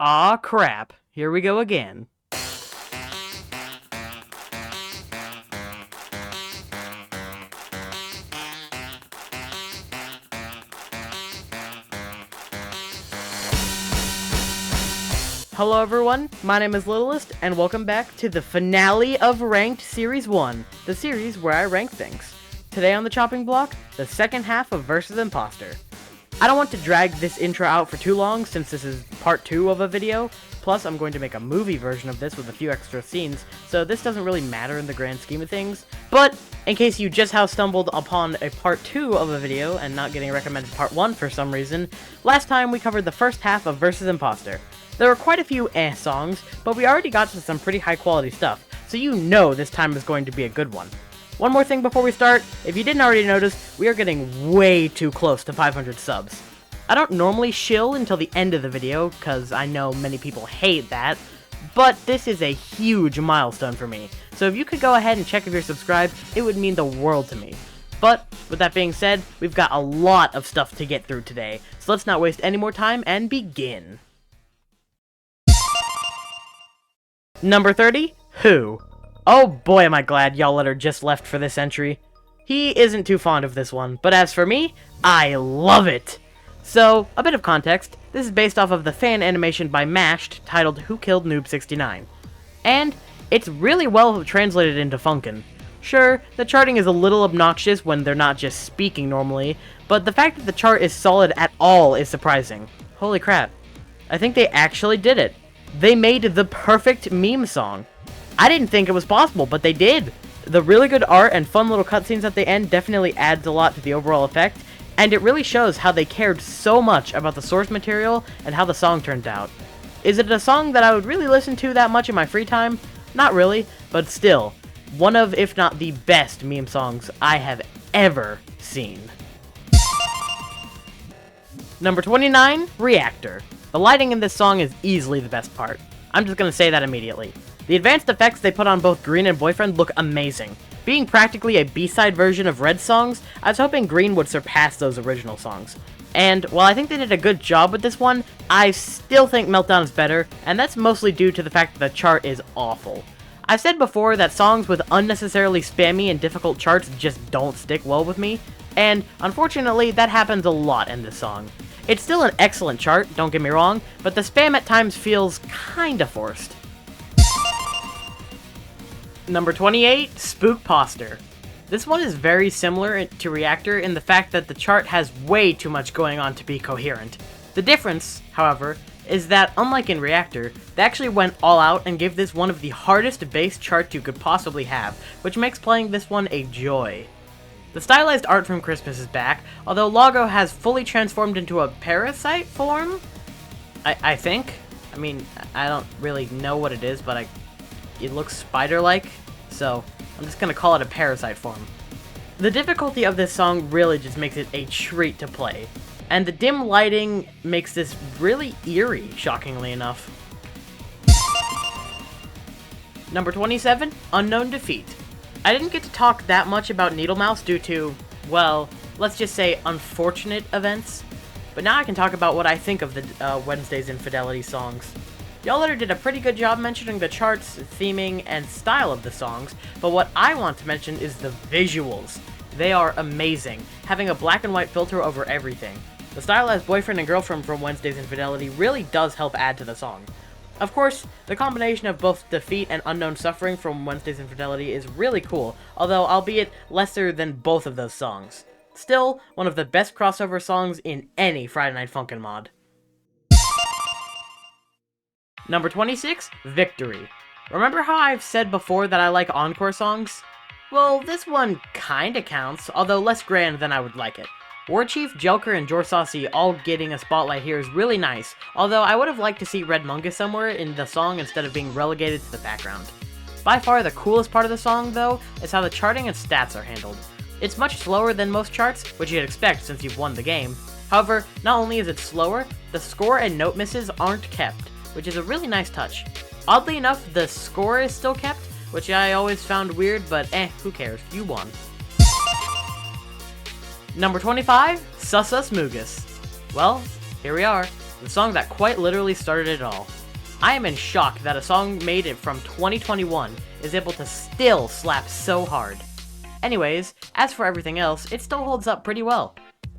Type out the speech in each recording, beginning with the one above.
Aw, crap. Here we go again. Hello everyone, my name is Littlest, and welcome back to the finale of Ranked Series 1, the series where I rank things. Today on the chopping block, the second half of Versus Impostor. I don't want to drag this intro out for too long since this is part 2 of a video, plus I'm going to make a movie version of this with a few extra scenes, so this doesn't really matter in the grand scheme of things. But, in case you just have stumbled upon a part 2 of a video and not getting recommended part 1 for some reason, last time we covered the first half of Versus Impostor. There were quite a few songs, but we already got to some pretty high quality stuff, so you know this time is going to be a good one. One more thing before we start, if you didn't already notice, we are getting way too close to 500 subs. I don't normally shill until the end of the video, because I know many people hate that, but this is a huge milestone for me, so if you could go ahead and check if you're subscribed, it would mean the world to me. But, with that being said, we've got a lot of stuff to get through today, so let's not waste any more time and begin. Number 30, Who. Oh boy am I glad y'all let her just left for this entry. He isn't too fond of this one, but as for me, I love it! So, a bit of context, this is based off of the fan animation by Mashed titled Who Killed Noob 69. And, it's really well translated into Funkin. Sure, the charting is a little obnoxious when they're not just speaking normally, but the fact that the chart is solid at all is surprising. Holy crap. I think they actually did it. They made the perfect meme song. I didn't think it was possible, but they did. The really good art and fun little cutscenes at the end definitely adds a lot to the overall effect, and it really shows how they cared so much about the source material and how the song turned out. Is it a song that I would really listen to that much in my free time? Not really, but still, one of, if not the best meme songs I have ever seen. Number 29, Reactor. The lighting in this song is easily the best part. I'm just gonna say that immediately. The advanced effects they put on both Green and Boyfriend look amazing. Being practically a B-side version of Red's songs, I was hoping Green would surpass those original songs. And while I think they did a good job with this one, I still think Meltdown is better, and that's mostly due to the fact that the chart is awful. I've said before that songs with unnecessarily spammy and difficult charts just don't stick well with me, and unfortunately that happens a lot in this song. It's still an excellent chart, don't get me wrong, but the spam at times feels kinda forced. Number 28, Spookpostor. This one is very similar to Reactor in the fact that the chart has way too much going on to be coherent. The difference, however, is that unlike in Reactor, they actually went all out and gave this one of the hardest bass charts you could possibly have, which makes playing this one a joy. The stylized art from Christmas is back, although Logo has fully transformed into a parasite form? I think? I mean, I don't really know what it is, but it looks spider-like, so I'm just gonna call it a parasite form. The difficulty of this song really just makes it a treat to play, and the dim lighting makes this really eerie, shockingly enough. Number 27, Unknown Defeat. I didn't get to talk that much about Needle Mouse due to, well, let's just say unfortunate events, but now I can talk about what I think of the Wednesday's Infidelity songs. Y'all later did a pretty good job mentioning the charts, theming, and style of the songs, but what I want to mention is the visuals. They are amazing, having a black and white filter over everything. The stylized boyfriend and girlfriend from Wednesday's Infidelity really does help add to the song. Of course, the combination of both Defeat and Unknown Suffering from Wednesday's Infidelity is really cool, although albeit lesser than both of those songs. Still, one of the best crossover songs in any Friday Night Funkin' mod. Number 26, Victory. Remember how I've said before that I like encore songs? Well, this one kinda counts, although less grand than I would like it. War Chief, Joker, and Jor Saucy all getting a spotlight here is really nice, although I would have liked to see Red Mungus somewhere in the song instead of being relegated to the background. By far the coolest part of the song, though, is how the charting and stats are handled. It's much slower than most charts, which you'd expect since you've won the game. However, not only is it slower, the score and note misses aren't kept, which is a really nice touch. Oddly enough, the score is still kept, which I always found weird, but who cares, you won. Number 25, Sussus Mugus. Well, here we are. the song that quite literally started it all. I am in shock that a song made it from 2021 is able to still slap so hard. Anyways, as for everything else, it still holds up pretty well.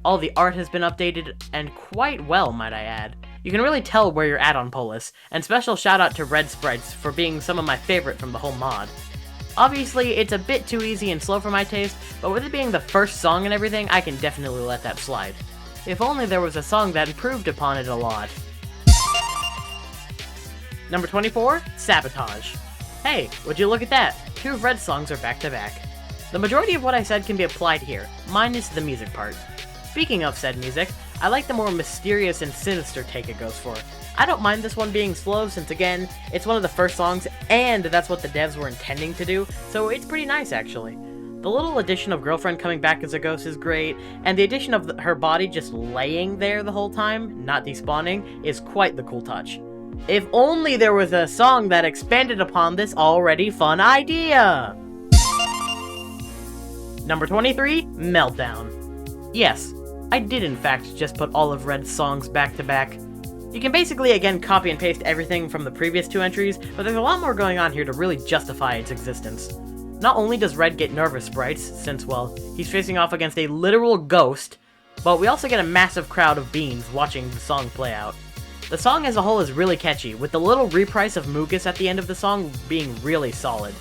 All the art has been updated, and quite well, might I add. You can really tell where you're at on Polis, and special shout out to Red Sprites for being some of my favorite from the whole mod. Obviously, it's a bit too easy and slow for my taste, but with it being the first song and everything, I can definitely let that slide. If only there was a song that improved upon it a lot. Number 24, Sabotage. Hey, would you look at that? 2 of Red's songs are back to back. The majority of what I said can be applied here, minus the music part. Speaking of said music, I like the more mysterious and sinister take it goes for. I don't mind this one being slow since again, it's one of the first songs and that's what the devs were intending to do, so it's pretty nice actually. The little addition of Girlfriend coming back as a ghost is great, and the addition of her body just laying there the whole time, not despawning, is quite the cool touch. If only there was a song that expanded upon this already fun idea! Number 23, Meltdown. Yes, I did in fact just put all of Red's songs back to back. You can basically again copy and paste everything from the previous 2 entries, but there's a lot more going on here to really justify its existence. Not only does Red get nervous sprites, since, well, he's facing off against a literal ghost, but we also get a massive crowd of beans watching the song play out. The song as a whole is really catchy, with the little reprise of Mucus at the end of the song being really solid.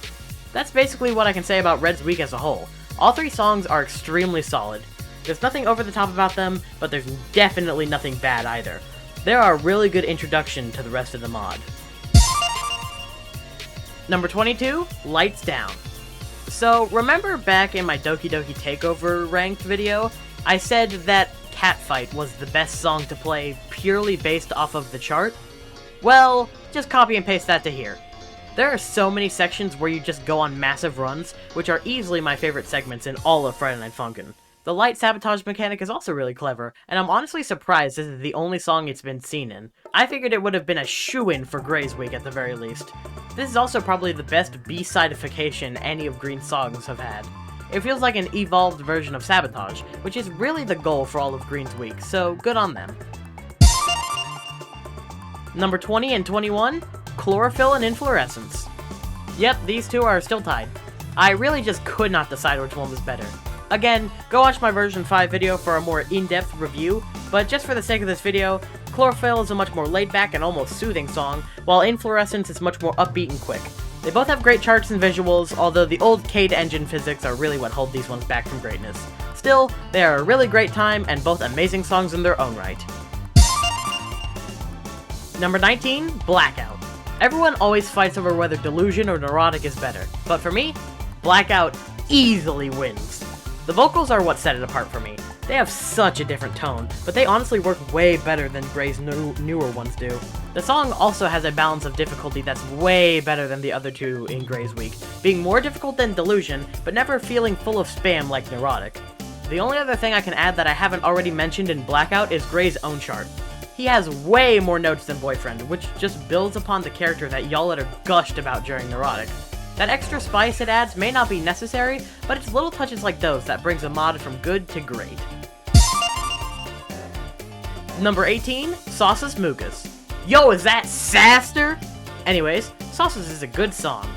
That's basically what I can say about Red's week as a whole. All 3 songs are extremely solid. There's nothing over the top about them, but there's definitely nothing bad either. They are a really good introduction to the rest of the mod. Number 22, Lights Down. So, remember back in my Doki Doki Takeover ranked video, I said that Catfight was the best song to play purely based off of the chart? Well, just copy and paste that to here. There are so many sections where you just go on massive runs, which are easily my favorite segments in all of Friday Night Funkin'. The light sabotage mechanic is also really clever, and I'm honestly surprised this is the only song it's been seen in. I figured it would have been a shoo-in for Gray's Week at the very least. This is also probably the best B-sideification any of Green's songs have had. It feels like an evolved version of Sabotage, which is really the goal for all of Green's Week, so good on them. Number 20 and 21, Chlorophyll and Inflorescence. Yep, these 2 are still tied. I really just could not decide which one was better. Again, go watch my version 5 video for a more in-depth review, but just for the sake of this video, Chlorophyll is a much more laid-back and almost soothing song, while Inflorescence is much more upbeat and quick. They both have great charts and visuals, although the old Cade engine physics are really what hold these ones back from greatness. Still, they are a really great time, and both amazing songs in their own right. Number 19, Blackout. Everyone always fights over whether Delusion or Neurotic is better, but for me, Blackout easily wins. The vocals are what set it apart for me. They have such a different tone, but they honestly work way better than Gray's newer ones do. The song also has a balance of difficulty that's way better than the other 2 in Gray's Week, being more difficult than Delusion, but never feeling full of spam like Neurotic. The only other thing I can add that I haven't already mentioned in Blackout is Gray's own chart. He has way more notes than Boyfriend, which just builds upon the character that y'all later gushed about during Neurotic. That extra spice it adds may not be necessary, but it's little touches like those that brings a mod from good to great. Number 18, Sauce's Mucus. Yo, is that Saster? Anyways, Sauce's is a good song.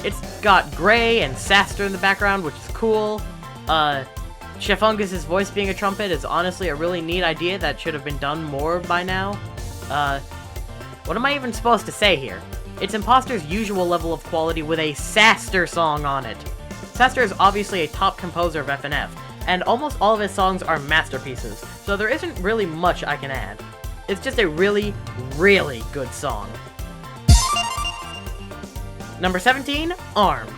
It's got Gray and Saster in the background, which is cool. Chefungus's voice being a trumpet is honestly a really neat idea that should have been done more by now. What am I even supposed to say here? It's Impostor's usual level of quality with a Saster song on it. Saster is obviously a top composer of FNF, and almost all of his songs are masterpieces, so there isn't really much I can add. It's just a really, really good song. Number 17, Armed.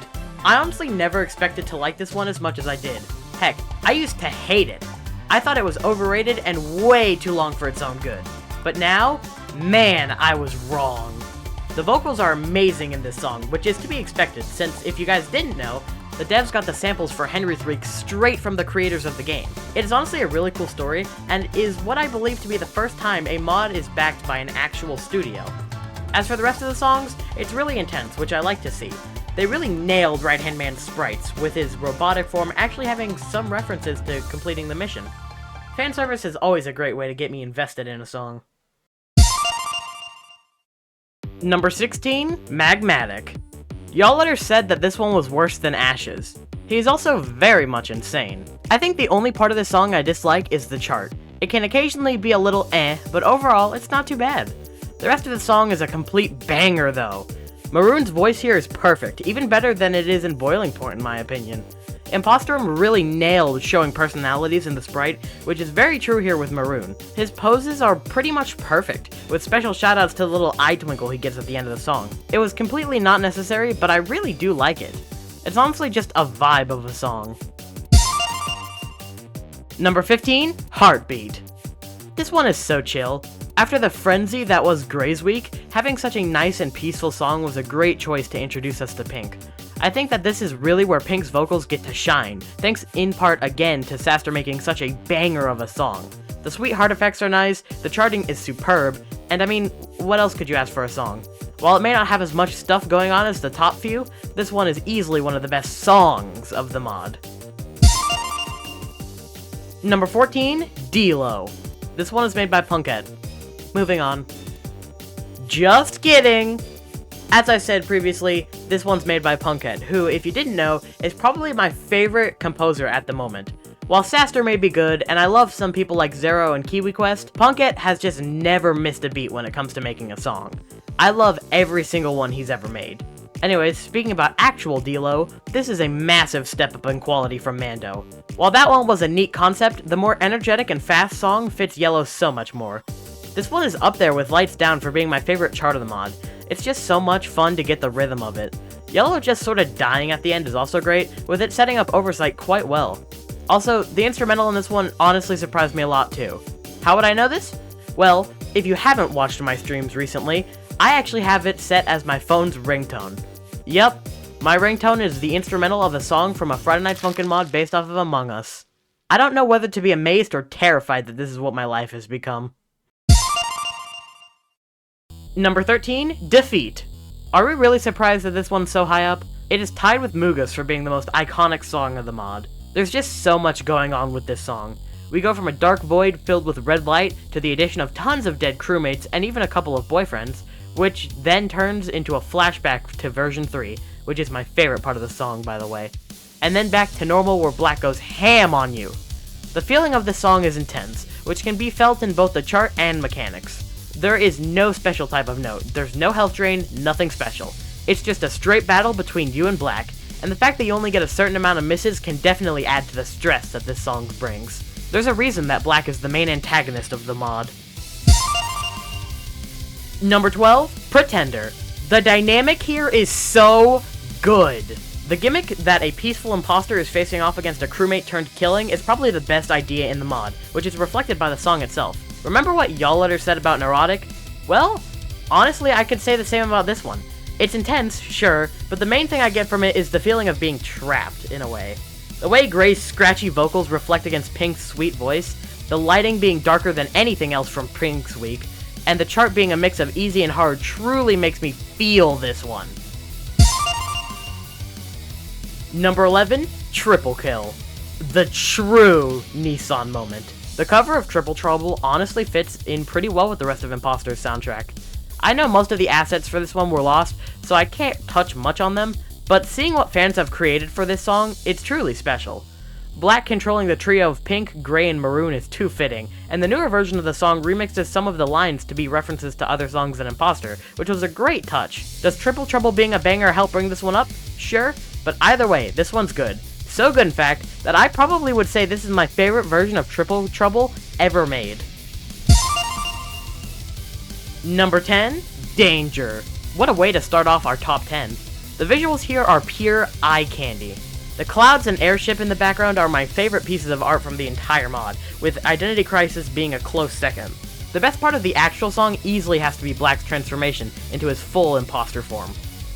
I honestly never expected to like this one as much as I did. Heck, I used to hate it. I thought it was overrated and way too long for its own good. But now, man, I was wrong. The vocals are amazing in this song, which is to be expected, since if you guys didn't know, the devs got the samples for Henry's Week straight from the creators of the game. It is honestly a really cool story, and is what I believe to be the first time a mod is backed by an actual studio. As for the rest of the songs, it's really intense, which I like to see. They really nailed Right Hand Man's sprites, with his robotic form actually having some references to completing the mission. Fanservice is always a great way to get me invested in a song. Number 16, Magmatic. Y'all letter said that this one was worse than Ashes. He is also very much insane. I think the only part of this song I dislike is the chart. It can occasionally be a little but overall, it's not too bad. The rest of the song is a complete banger though. Maroon's voice here is perfect, even better than it is in Boiling Point in my opinion. Impostor really nailed showing personalities in the sprite, which is very true here with Maroon. His poses are pretty much perfect, with special shoutouts to the little eye twinkle he gets at the end of the song. It was completely not necessary, but I really do like it. It's honestly just a vibe of a song. Number 15, Heartbeat. This one is so chill. After the frenzy that was Grey's Week, having such a nice and peaceful song was a great choice to introduce us to Pink. I think that this is really where Pink's vocals get to shine, thanks in part again to Saster making such a banger of a song. The sweet heart effects are nice, the charting is superb, and I mean, what else could you ask for a song? While it may not have as much stuff going on as the top few, this one is easily one of the best songs of the mod. Number 14, D-Lo. This one is made by Funkin. Moving on. Just kidding! As I said previously, this one's made by Funkin, who, if you didn't know, is probably my favorite composer at the moment. While Saster may be good, and I love some people like Zero and KiwiQuest, Funkin has just never missed a beat when it comes to making a song. I love every single one he's ever made. Anyways, speaking about actual D-Lo, this is a massive step up in quality from Mando. While that one was a neat concept, the more energetic and fast song fits Yellow so much more. This one is up there with Lights Down for being my favorite chart of the mod. It's just so much fun to get the rhythm of it. Yellow just sort of dying at the end is also great, with it setting up Oversight quite well. Also, the instrumental in this one honestly surprised me a lot too. How would I know this? Well, if you haven't watched my streams recently, I actually have it set as my phone's ringtone. Yep, my ringtone is the instrumental of a song from a Friday Night Funkin' mod based off of Among Us. I don't know whether to be amazed or terrified that this is what my life has become. Number 13, Defeat. Are we really surprised that this one's so high up? It is tied with Mugus for being the most iconic song of the mod. There's just so much going on with this song. We go from a dark void filled with red light to the addition of tons of dead crewmates and even a couple of boyfriends, which then turns into a flashback to version 3, which is my favorite part of the song, by the way. And then back to normal where Black goes ham on you. The feeling of this song is intense, which can be felt in both the chart and mechanics. There is no special type of note, there's no health drain, nothing special. It's just a straight battle between you and Black, and the fact that you only get a certain amount of misses can definitely add to the stress that this song brings. There's a reason that Black is the main antagonist of the mod. Number 12, Pretender. The dynamic here is so good. The gimmick that a peaceful imposter is facing off against a crewmate turned killing is probably the best idea in the mod, which is reflected by the song itself. Remember what Y'all Letter said about Neurotic? Well, honestly I could say the same about this one. It's intense, sure, but the main thing I get from it is the feeling of being trapped, in a way. The way Gray's scratchy vocals reflect against Pink's sweet voice, the lighting being darker than anything else from Pink's week, and the chart being a mix of easy and hard truly makes me feel this one. Number 11, Triple Kill. The true Nissan moment. The cover of Triple Trouble honestly fits in pretty well with the rest of Impostor's soundtrack. I know most of the assets for this one were lost, so I can't touch much on them, but seeing what fans have created for this song, it's truly special. Black controlling the trio of Pink, Gray, and Maroon is too fitting, and the newer version of the song remixes some of the lines to be references to other songs in Impostor, which was a great touch. Does Triple Trouble being a banger help bring this one up? Sure, but either way, this one's good. So good, in fact, that I probably would say this is my favorite version of Triple Trouble ever made. Number 10, Danger. What a way to start off our top 10. The visuals here are pure eye candy. The clouds and airship in the background are my favorite pieces of art from the entire mod, with Identity Crisis being a close second. The best part of the actual song easily has to be Black's transformation into his full imposter form.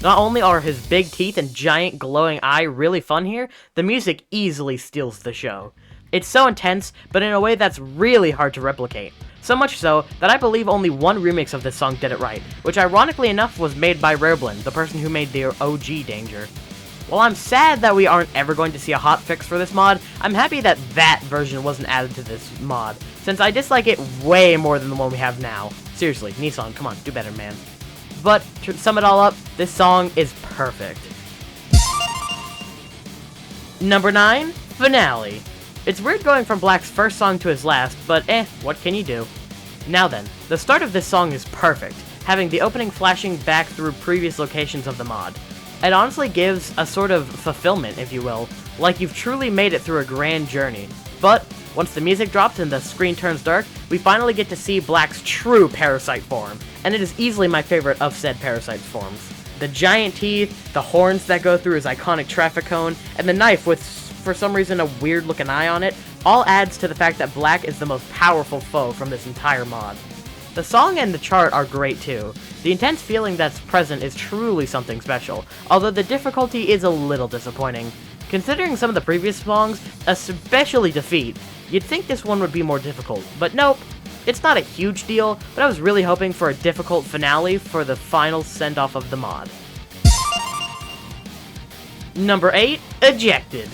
Not only are his big teeth and giant glowing eye really fun here, the music easily steals the show. It's so intense, but in a way that's really hard to replicate. So much so, that I believe only one remix of this song did it right, which ironically enough was made by Rareblin, the person who made the OG Danger. While I'm sad that we aren't ever going to see a hotfix for this mod, I'm happy that that version wasn't added to this mod, since I dislike it way more than the one we have now. Seriously, Nissan, come on, do better, man. But to sum it all up, this song is perfect. Number 9, Finale. It's weird going from Black's first song to his last, but what can you do? Now then, the start of this song is perfect, having the opening flashing back through previous locations of the mod. It honestly gives a sort of fulfillment, if you will, like you've truly made it through a grand journey. But once the music drops and the screen turns dark, we finally get to see Black's true parasite form, and it is easily my favorite of said parasite forms. The giant teeth, the horns that go through his iconic traffic cone, and the knife with, for some reason, a weird looking eye on it, all adds to the fact that Black is the most powerful foe from this entire mod. The song and the chart are great too. The intense feeling that's present is truly something special, although the difficulty is a little disappointing. Considering some of the previous songs, especially Defeat, you'd think this one would be more difficult, but nope. It's not a huge deal, but I was really hoping for a difficult finale for the final send-off of the mod. Number 8, Ejected.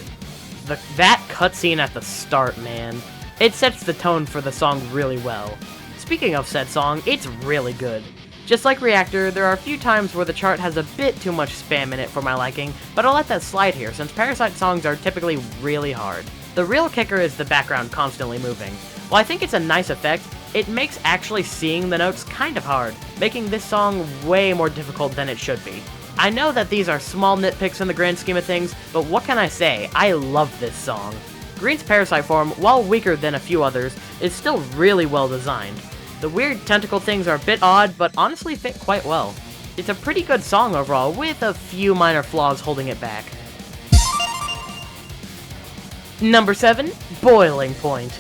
That cutscene at the start, man. It sets the tone for the song really well. Speaking of said song, it's really good. Just like Reactor, there are a few times where the chart has a bit too much spam in it for my liking, but I'll let that slide here since Parasite songs are typically really hard. The real kicker is the background constantly moving. While I think it's a nice effect, it makes actually seeing the notes kind of hard, making this song way more difficult than it should be. I know that these are small nitpicks in the grand scheme of things, but what can I say? I love this song. Green's parasite form, while weaker than a few others, is still really well designed. The weird tentacle things are a bit odd, but honestly fit quite well. It's a pretty good song overall, with a few minor flaws holding it back. Number 7, Boiling Point.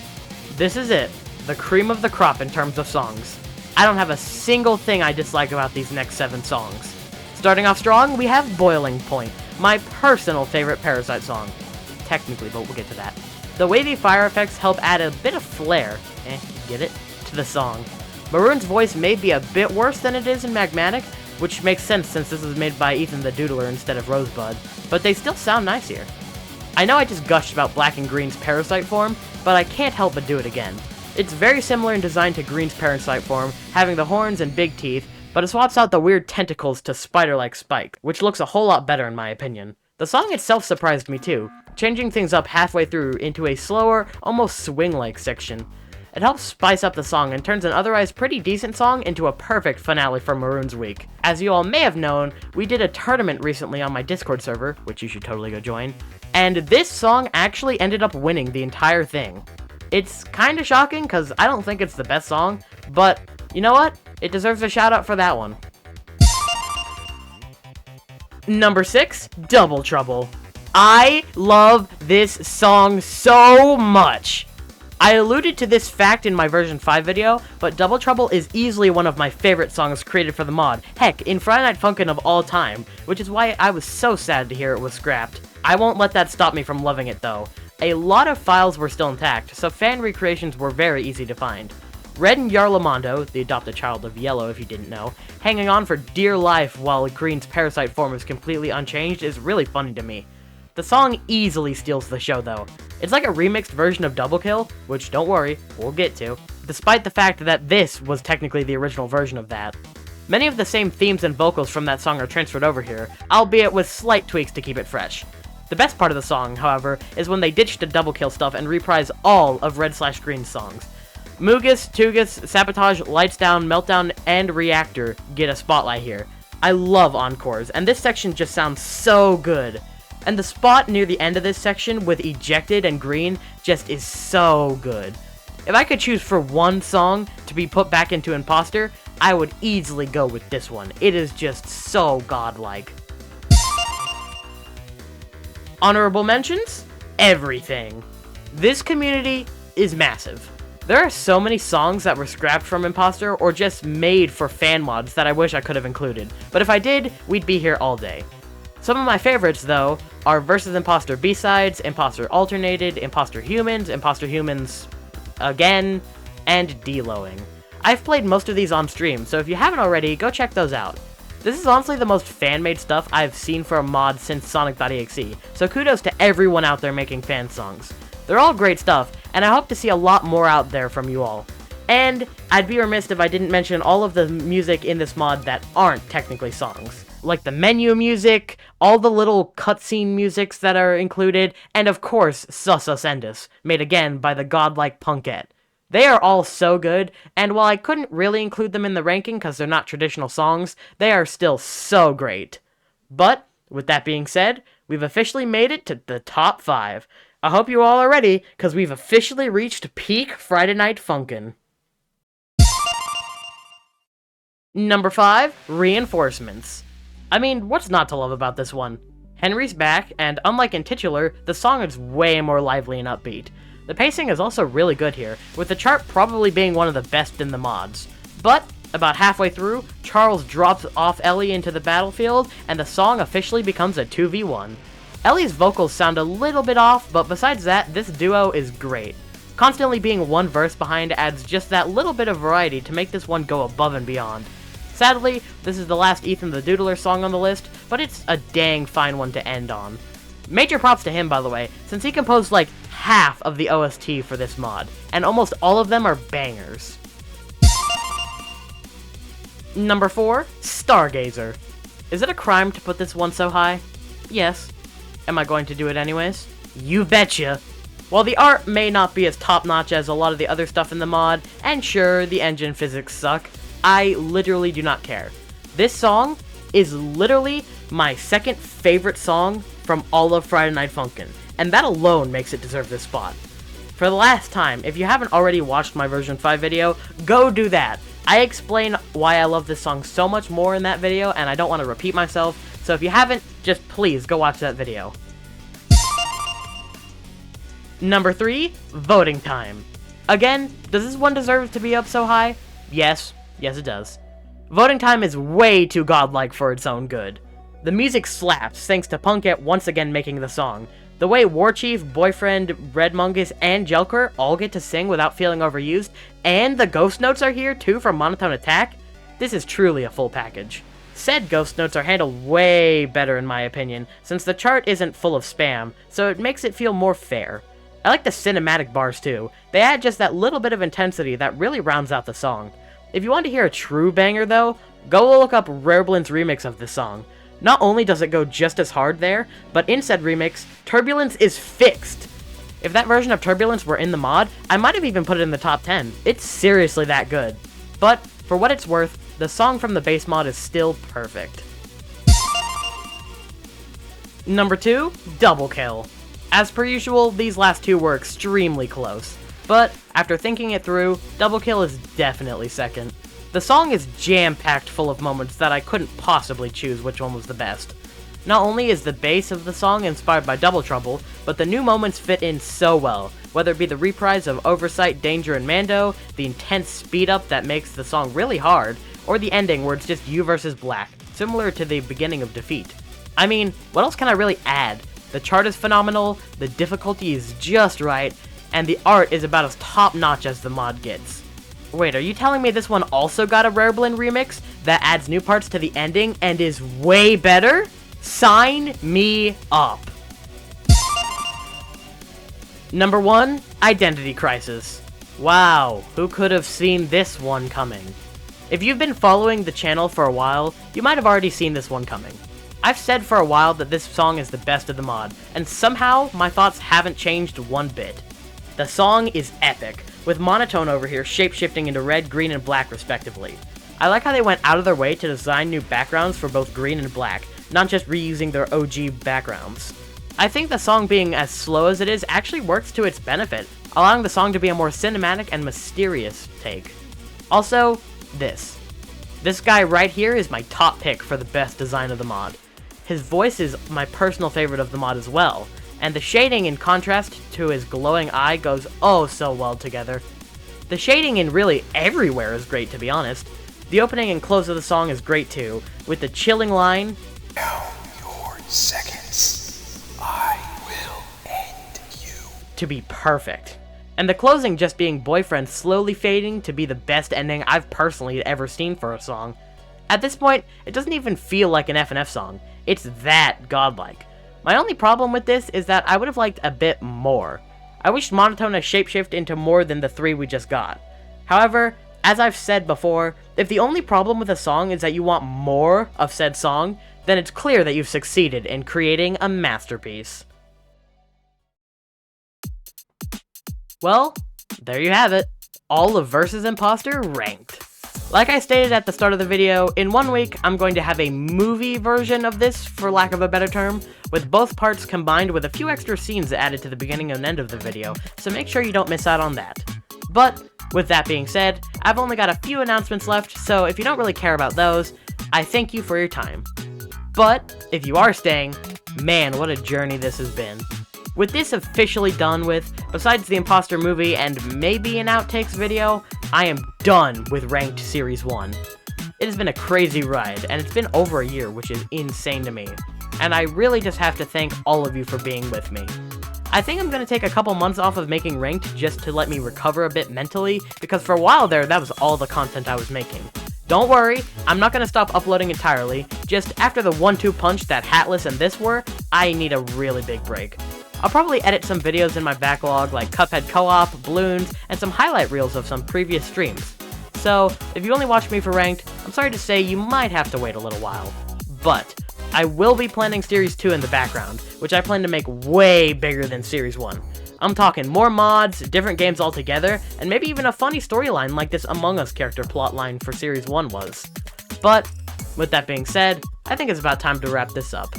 This is it, the cream of the crop in terms of songs. I don't have a single thing I dislike about these next 7 songs. Starting off strong, we have Boiling Point, my personal favorite Parasite song. Technically, but we'll get to that. The wavy fire effects help add a bit of flair, get it? To the song. Maroon's voice may be a bit worse than it is in Magmatic, which makes sense since this was made by Ethan the Doodler instead of Rosebud, but they still sound nice here. I know I just gushed about Black and Green's parasite form, but I can't help but do it again. It's very similar in design to Green's parasite form, having the horns and big teeth, but it swaps out the weird tentacles to spider-like spike, which looks a whole lot better in my opinion. The song itself surprised me too, changing things up halfway through into a slower, almost swing-like section. It helps spice up the song and turns an otherwise pretty decent song into a perfect finale for Maroon's week. As you all may have known, we did a tournament recently on my Discord server, which you should totally go join, and this song actually ended up winning the entire thing. It's kinda shocking, cause I don't think it's the best song, but you know what? It deserves a shout out for that one. Number 6, Double Trouble. I love this song so much! I alluded to this fact in my version 5 video, but Double Trouble is easily one of my favorite songs created for the mod. Heck, in Friday Night Funkin' of all time, which is why I was so sad to hear it was scrapped. I won't let that stop me from loving it though. A lot of files were still intact, so fan recreations were very easy to find. Red and Yarlamondo, the adopted child of Yellow if you didn't know, hanging on for dear life while Green's parasite form is completely unchanged is really funny to me. The song easily steals the show though. It's like a remixed version of Double Kill, which don't worry, we'll get to, despite the fact that this was technically the original version of that. Many of the same themes and vocals from that song are transferred over here, albeit with slight tweaks to keep it fresh. The best part of the song, however, is when they ditch the Double Kill stuff and reprise all of Red/Green's songs. Mugus, Tugus, Sabotage, Lights Down, Meltdown, and Reactor get a spotlight here. I love encores, and this section just sounds so good. And the spot near the end of this section with Ejected and Green just is so good. If I could choose for one song to be put back into Impostor, I would easily go with this one. It is just so godlike. Honorable mentions? Everything. This community is massive. There are so many songs that were scrapped from Impostor or just made for fan mods that I wish I could have included, but if I did, we'd be here all day. Some of my favorites, though, are Versus Impostor B-Sides, Impostor Alternated, Impostor Humans Again, and Deloing. I've played most of these on stream, so if you haven't already, go check those out. This is honestly the most fan-made stuff I've seen for a mod since Sonic.exe, so kudos to everyone out there making fan songs. They're all great stuff, and I hope to see a lot more out there from you all. And I'd be remiss if I didn't mention all of the music in this mod that aren't technically songs. Like the menu music, all the little cutscene musics that are included, and of course, Susus Endus, made again by the godlike Punket. They are all so good, and while I couldn't really include them in the ranking because they're not traditional songs, they are still so great. But, with that being said, we've officially made it to the top 5. I hope you all are ready, because we've officially reached peak Friday Night Funkin'. Number 5, Reinforcements. I mean, what's not to love about this one? Henry's back, and unlike in Titular, the song is way more lively and upbeat. The pacing is also really good here, with the chart probably being one of the best in the mods. But, about halfway through, Charles drops off Ellie into the battlefield, and the song officially becomes a 2v1. Ellie's vocals sound a little bit off, but besides that, this duo is great. Constantly being one verse behind adds just that little bit of variety to make this one go above and beyond. Sadly, this is the last Ethan the Doodler song on the list, but it's a dang fine one to end on. Major props to him, by the way, since he composed like half of the OST for this mod, and almost all of them are bangers. Number 4, Stargazer. Is it a crime to put this one so high? Yes. Am I going to do it anyways? You betcha! While the art may not be as top-notch as a lot of the other stuff in the mod, and sure, the engine physics suck, I literally do not care. This song is literally my second favorite song from all of Friday Night Funkin', and that alone makes it deserve this spot. For the last time, if you haven't already watched my version 5 video, go do that. I explain why I love this song so much more in that video, and I don't want to repeat myself, so if you haven't, just please go watch that video. Number 3, Voting Time. Again, does this one deserve to be up so high? Yes. Yes, it does. Voting Time is way too godlike for its own good. The music slaps, thanks to Punket once again making the song. The way Warchief, Boyfriend, Red Mungus, and Jelker all get to sing without feeling overused, and the ghost notes are here too for Monotone Attack, this is truly a full package. Said ghost notes are handled way better in my opinion, since the chart isn't full of spam, so it makes it feel more fair. I like the cinematic bars too. They add just that little bit of intensity that really rounds out the song. If you want to hear a true banger though, go look up Rareblind's remix of this song. Not only does it go just as hard there, but in said remix, Turbulence is fixed. If that version of Turbulence were in the mod, I might have even put it in the top 10. It's seriously that good. But, for what it's worth, the song from the base mod is still perfect. Number 2, Double Kill. As per usual, these last two were extremely close. But, after thinking it through, Double Kill is definitely second. The song is jam-packed full of moments that I couldn't possibly choose which one was the best. Not only is the bass of the song inspired by Double Trouble, but the new moments fit in so well, whether it be the reprise of Oversight, Danger, and Mando, the intense speed-up that makes the song really hard, or the ending where it's just you versus Black, similar to the beginning of Defeat. I mean, what else can I really add? The chart is phenomenal, the difficulty is just right, and the art is about as top-notch as the mod gets. Wait, are you telling me this one also got a Rareblind remix that adds new parts to the ending and is way better? Sign me up! Number 1, Identity Crisis. Wow, who could have seen this one coming? If you've been following the channel for a while, you might have already seen this one coming. I've said for a while that this song is the best of the mod, and somehow my thoughts haven't changed one bit. The song is epic, with Monotone over here shape-shifting into red, green, and black respectively. I like how they went out of their way to design new backgrounds for both green and black, not just reusing their OG backgrounds. I think the song being as slow as it is actually works to its benefit, allowing the song to be a more cinematic and mysterious take. Also, this. This guy right here is my top pick for the best design of the mod. His voice is my personal favorite of the mod as well, and the shading in contrast to his glowing eye goes oh so well together. The shading in really everywhere is great, to be honest. The opening and close of the song is great too, with the chilling line, "Count your seconds, I will end you," to be perfect. And the closing just being Boyfriend slowly fading to be the best ending I've personally ever seen for a song. At this point, it doesn't even feel like an FNF song. It's that godlike. My only problem with this is that I would have liked a bit more. I wished Monotone to shapeshift into more than the 3 we just got. However, as I've said before, if the only problem with a song is that you want more of said song, then it's clear that you've succeeded in creating a masterpiece. Well, there you have it. All of Versus Impostor ranked. Like I stated at the start of the video, in 1 week, I'm going to have a movie version of this, for lack of a better term, with both parts combined with a few extra scenes added to the beginning and end of the video, so make sure you don't miss out on that. But, with that being said, I've only got a few announcements left, so if you don't really care about those, I thank you for your time. But, if you are staying, man, what a journey this has been. With this officially done with, besides the Impostor movie and maybe an outtakes video, I am done with Ranked Series 1. It has been a crazy ride, and it's been over a year, which is insane to me. And I really just have to thank all of you for being with me. I think I'm going to take a couple months off of making Ranked just to let me recover a bit mentally, because for a while there, that was all the content I was making. Don't worry, I'm not going to stop uploading entirely, just after the 1-2 punch that Hatless and this were, I need a really big break. I'll probably edit some videos in my backlog like Cuphead Co-op, Balloons, and some highlight reels of some previous streams. So, if you only watch me for Ranked, I'm sorry to say you might have to wait a little while. But, I will be planning Series 2 in the background, which I plan to make way bigger than Series 1. I'm talking more mods, different games altogether, and maybe even a funny storyline like this Among Us character plotline for Series 1 was. But, with that being said, I think it's about time to wrap this up.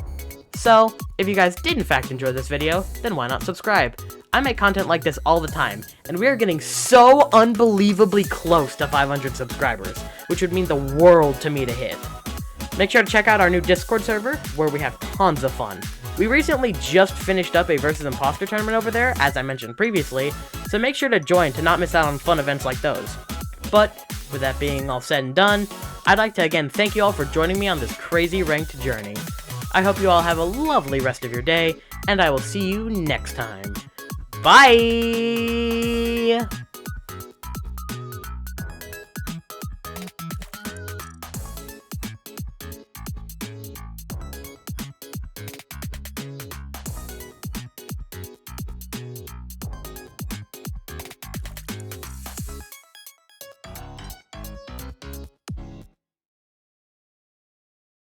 So, if you guys did in fact enjoy this video, then why not subscribe? I make content like this all the time, and we are getting so unbelievably close to 500 subscribers, which would mean the world to me to hit. Make sure to check out our new Discord server, where we have tons of fun. We recently just finished up a Versus Impostor tournament over there, as I mentioned previously, so make sure to join to not miss out on fun events like those. But, with that being all said and done, I'd like to again thank you all for joining me on this crazy ranked journey. I hope you all have a lovely rest of your day, and I will see you next time. Bye!